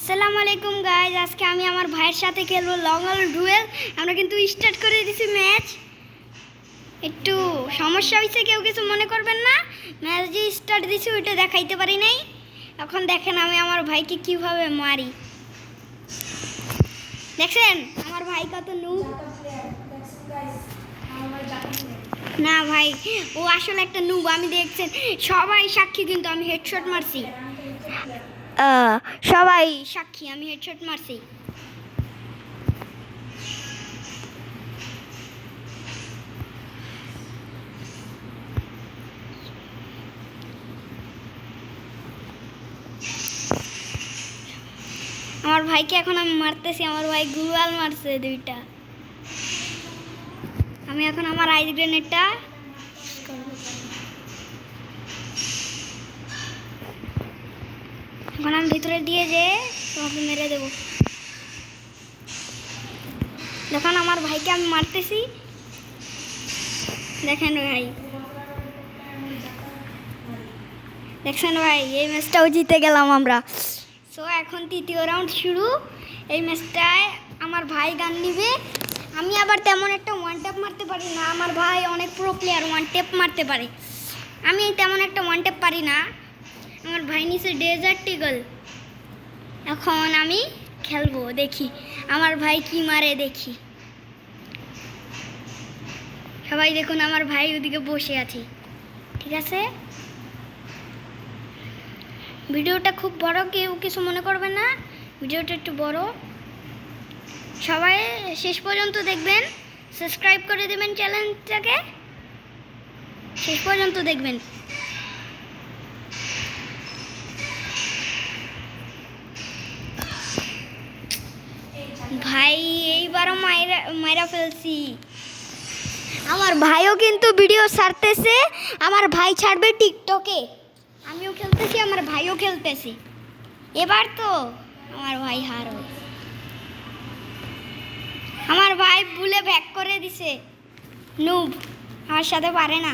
আসসালামু আলাইকুম গাইজ, আজকে আমি আমার ভাইয়ের সাথে খেলবো লঙ্গল ডুয়েল। আমরা কিন্তু স্টার্ট করে দিছি ম্যাচ। একটু সমস্যা হয়েছে, কেউ কিছু মনে করবেন না। ম্যাচ যে স্টার্ট দিছি ওইটা দেখাইতে পারি নাই। এখন দেখেন আমি আমার ভাইকে কিভাবে মারি। দেখছেন আমার ভাই কত নুব। না ভাই, ও আসলে একটা নুব। আমি দেখছেন সবাই সাক্ষী, কিন্তু আমি হেডশট মারছি। সবাই সাক্ষী, আমি হেডশট মারছি। আমার ভাইকে এখন আমি মারতেছি। আমার ভাই গুলাল মারছে দুইটা। আমি এখন আমার আইস গ্রেনেডটা এখন আমি ভিতরে দিয়ে যে তোমাকে মেরে দেব। দেখুন আমার ভাইকে আমি মারতেছি। দেখেন ভাই, দেখছেন ভাই, এই ম্যাচটাও জিতে গেলাম আমরা। সো এখন তৃতীয় রাউন্ড শুরু। এই ম্যাচটায় আমার ভাই গান নিবে। আমি আবার তেমন একটা ওয়ান ট্যাপ মারতে পারি না। আমার ভাই অনেক প্রো প্লেয়ার, ওয়ান ট্যাপ মারতে পারে। আমি তেমন একটা ওয়ান ট্যাপ পারি না। আমার ভাই নিচে ডেজার্ট ইগল। এখন আমি খেলবো, দেখি আমার ভাই কি মারে দেখি। সবাই দেখুন আমার ভাই ওদিকে বসে আছে। ঠিক আছে, ভিডিওটা খুব বড়, কেউ কিছু মনে করবে না। ভিডিওটা একটু বড়, সবাই শেষ পর্যন্ত দেখবেন। সাবস্ক্রাইব করে দেবেন চ্যানেলটাকে, শেষ পর্যন্ত দেখবেন। ভাই এইবারও মাইরা ফেলছি। আমার ভাইও কিন্তু ভিডিও ছাড়তেছে। আমার ভাই ছাড়বে টিকটকে। আমিও খেলতেছি, আমার ভাইও খেলতেছি। এবার তো আমার ভাই হারবে। আমার ভাই ভুলে ব্যাক করে দিছে। নুব আমার সাথে পারে না।